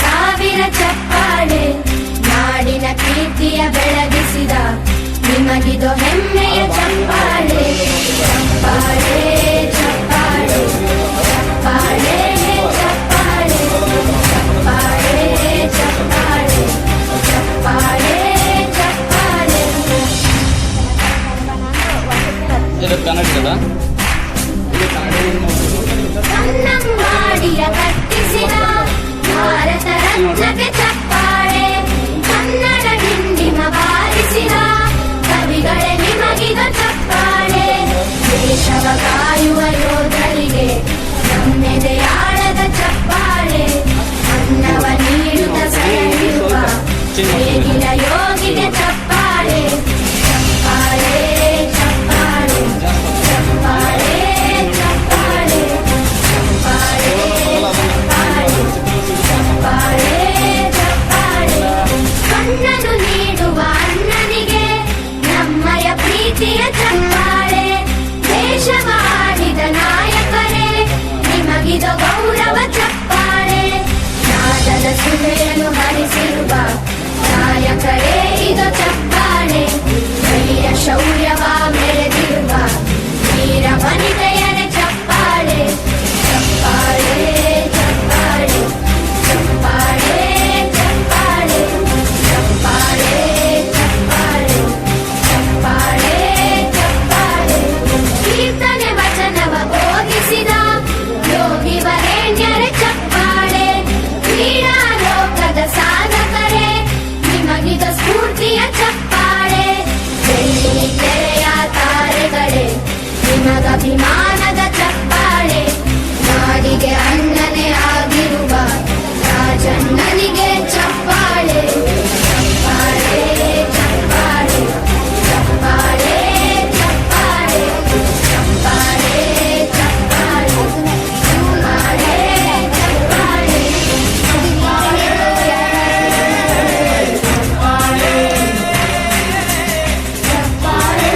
ಸಾವಿರ ಚಪ್ಪಾಳೆ ನಾಡಿನ ಕೀರ್ತಿಯ ಬೆಳಗಿಸಿದ ನಿಮಗಿದು ಹೆಮ್ಮೆಯ ಚಪ್ಪಾಳೆ ಚಪ್ಪಾಳೆ ಚಪ್ಪಾಳೆ ಚಪ್ಪಾಳೆ ಚಪ್ಪಾಳೆ ಚಪ್ಪಾಳೆ ಚಪ್ಪಾಳೆ ಚಪ್ಪಾಳೆ ಚಪ್ಪಾಳೆ. ಕನ್ನಂಬಾಡಿಯ ಕಟ್ಟಿಸಿದ ಭಾರತ ರತ್ನಕ್ಕೆ ಚಪ್ಪಾಳೆ ಕನ್ನಡ ಹಿಂಡಿಮ ಬಾರಿಸಿದ ಕವಿಗಳೇ ನಿಮಗಿದ ಚಪ್ಪಾಳೆ ದೇಶವ ಕಾಯುವ ಯೋಧರಿಗೆ ನಮ್ಮೆದೆಯಾಳದ ಚಪ್ಪಾಳೆ ಅನ್ನವ ನೀಡುತ್ತ ಸಲಹಿರುವ ನೇಗಿಲ ಯೋಗಿಗೆ ಚಪ್ಪಾಳೆ ಚಪ್ಪಾಳೆ ಚಪ್ಪಾಳೆ ಚಪ್ಪಾಳೆ ಚಪ್ಪಾಳೆ ಚಪ್ಪಾಳೆ ಚಪ್ಪಾಳೆ ಚಪ್ಪಾಳೆ ಕಣ್ಣನು ನೀಡುವ ಅಣ್ಣನಿಗೆ ನಮ್ಮಯ ಪ್ರೀತಿಯ ಚಪ್ಪಾಳೆ ದೇಶವಾಡಿದ ನಾಯಕರೇ ನಿಮಗಿದು ಗೌರವ ಚಪ್ಪಾಳೆ ನಾದದ ಸುಳೆಯನ್ನು ಹರಿಸಿರುವ ನಾಯಕರೇ ಇದು ಚಪ್ಪಾಳೆ ಧೈರ್ಯ ಶೌರ್ಯವ ಮೆರೆದಿರುವ ವೀರ ವನಿತೆಯರ ಚಪ್ಪಾಳೆ ಚಪ್ಪಾಳೆ ಚಪ್ಪಾಳೆ ಚಪ್ಪಾಳೆ ಚಪ್ಪಾಳೆ ಚಪ್ಪಾಳೆ ಚಪ್ಪಾಳೆ ಚಪ್ಪಾಳೆ ಚಪ್ಪಾಳೆ ಕೀರ್ತನೆ ವಚನವ ಬೋಧಿಸಿದ ಯೋಗಿ ವರೇಣ್ಯರ ಚಪ್ಪಾಳೆ ಕ್ರೀಡಾ ಲೋಕದ ಸಾಧಕರೇ ನಿಮಗಿದ ಸ್ಫೂರ್ತಿಯ ಚಪ್ಪಾಳೆ ಬೆಳ್ಳಿ ತೆರೆಯ ತಾರೆಗಳೇ ನಿಮಗಭಿಮಾನದ ಚಪ್ಪಾಳೆ ನಾಡಿಗೆ ಅಣ್ಣನೇ ಆಗಿರುವ ರಾಜಣ್ಣನಿಗೆ ಚಪ್ಪಾಳೆ ಚಪ್ಪಾಳೆ ಚಪ್ಪಾಳೆ ಚಪ್ಪಾಳೆ ಚಪ್ಪಾಳೆ ಚಪ್ಪಾಳೆ ಚಪ್ಪಾಳೆ ಚಪ್ಪಾಳೆ ಚಪ್ಪಾಳೆ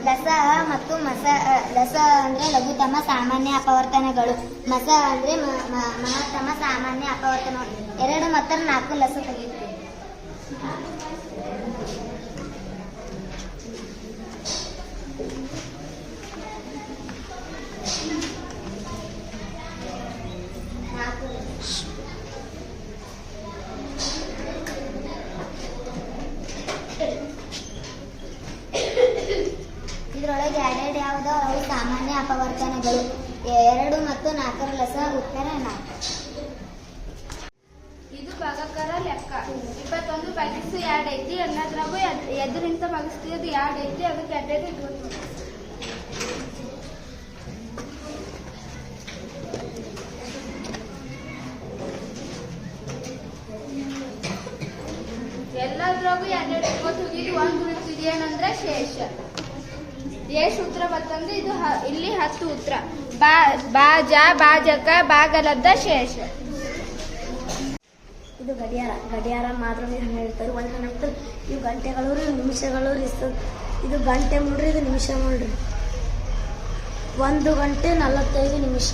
ಲಸ ಮತ್ತು ಲಸ ಅಂದ್ರೆ ಲಘುತಮ ಸಾಮಾನ್ಯ ಅಪವರ್ತನಗಳು ಮಸ ಅಂದ್ರೆ ಮಹತ್ತಮ ಸಾಮಾನ್ಯ ಅಪವರ್ತನಗಳು 2 ಮತ್ತು 4 ಲಸ ತೆಗೆಯುತ್ತೆ. ಇದರೊಳಗೆ ಎರಡೆರಡು ಯಾವುದೋ ಅವು ಸಾಮಾನ್ಯ ಅಪವರ್ತನಗಳು 2 ಮತ್ತು 4 ಲಸ ಉತ್ತರ 4. ಇದು ಭಾಗಾಕಾರ ಲೆಕ್ಕ 21 ಭಾಗಿಸು 2 ಐತಿ ಅನ್ನೋದ್ರಾಗೂ ಎದುರಿಂತ ಭಾಗಿಸ್ತೀವಿ 2 ಐತಿ ಅದಕ್ಕೆ 2 ಇಟ್ಕೊಂಡು ಎಲ್ಲದ್ರಾಗೂ 2 ಇಟ್ಕೊಂಡು ಹೋಗಿದ್ದು 1 ಉಳಿತಿದೆ ಏನಂದ್ರೆ ಶೇಷ ಎಷ್ಟು ಉತ್ತರ ಬರ್ತಂದ್ರೆ ಇದು ಇಲ್ಲಿ 10 ಉತ್ತರ ಬಾಜ ಬಾಜಕ ಬಾಗಲದ್ದ ಶೇಷ. ಇದು ಗಡಿಯಾರ ಮಾತ್ರ 12 1 ಇವು ಗಂಟೆಗಳು ನಿಮಿಷಗಳು ಇದು ಗಂಟೆ ನೋಡ್ರಿ ಇದು ನಿಮಿಷ ನೋಡ್ರಿ 1 ಗಂಟೆ 45 ನಿಮಿಷ.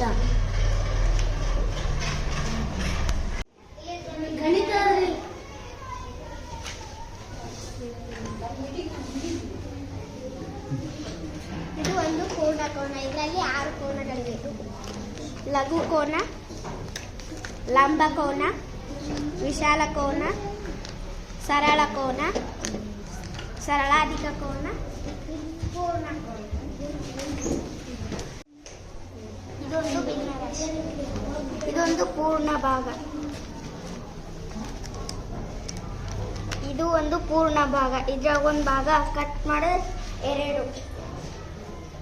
ಇದು ಒಂದು ಕೋನ ಇದರಲ್ಲಿ 6 ಕೋನಗಳಿವೆ. ಲಘು ಕೋನ, ಲಂಬ ಕೋನ, ವಿಶಾಲ ಕೋನ, ಸರಳ ಕೋನ, ಸರಳಾಧಿಕ ಕೋನ, ಪೂರ್ಣ ಕೋನ. ಇದೊಂದು ಭಿನ್ನರಾಶಿ. ಇದೊಂದು ಪೂರ್ಣ ಭಾಗ. ಇದು ಒಂದು ಪೂರ್ಣ ಭಾಗ. ಇದ್ರಾಗ ಒಂದು ಭಾಗ ಕಟ್ ಮಾಡಿದ್ರೆ 2.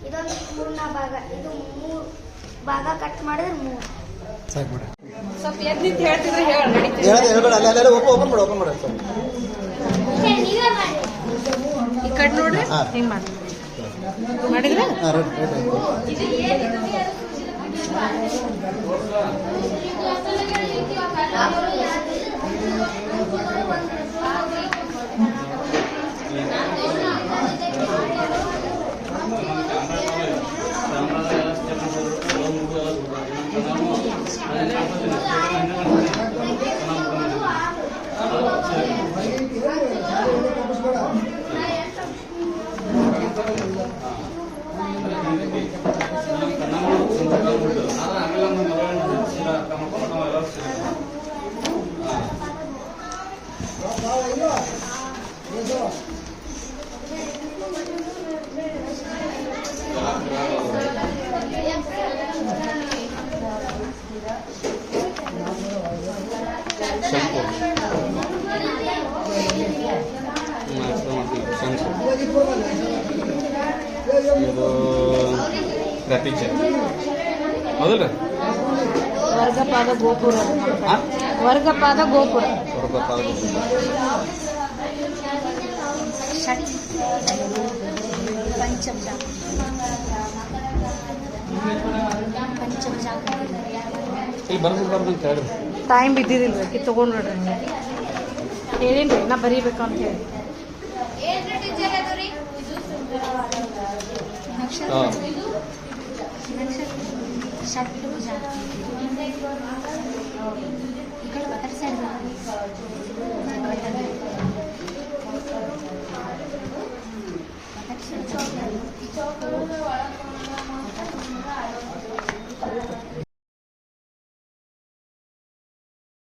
ಇದೊಂದು ಪೂರ್ಣ ಭಾಗ. ಇದು 3 ಭಾಗ ಕಟ್ ಮಾಡಿದ್ರೆ 3. ಸ್ವಲ್ಪ ಎದ್ನಿಂತ ಹೇಳ್ತಿದ್ರೆ ಹೇಳ ನಡೀತೀವಿ. ಓಪನ್ ಮಾಡು ಈ ಕಡೆ ನೋಡ್ರಿ ಹಿಂಗ್ ಮಾಡಿ ಮಾಡಿದ್ರೆ ಇದು ಗ್ರಾಫಿಕ್ಸ್ ಹೌದಲ್ರಿ ವರ್ಗಪಾದ ಗೋಪುರ ವರ್ಗಪಾದ ಗೋಪುರ ಇಲ್ಲಿ ಬರ್ಬಿಡ್ಬಾರ್ದು ಅಂತ ಹೇಳ್ರಿ ಟೈಮ್ ಬಿದ್ದಿದ್ದಿಲ್ರಿ ಕಿ ತಗೊಂಡ್ ನೋಡ್ರಿ ಹೇಳಿನ್ರಿ ನಾ ಬರೀಬೇಕು ಅಂತ ಹೇಳಿ ಏನ್ರಿ ಟೀಚರ್ ಅದು ರೀ ಹಾಂ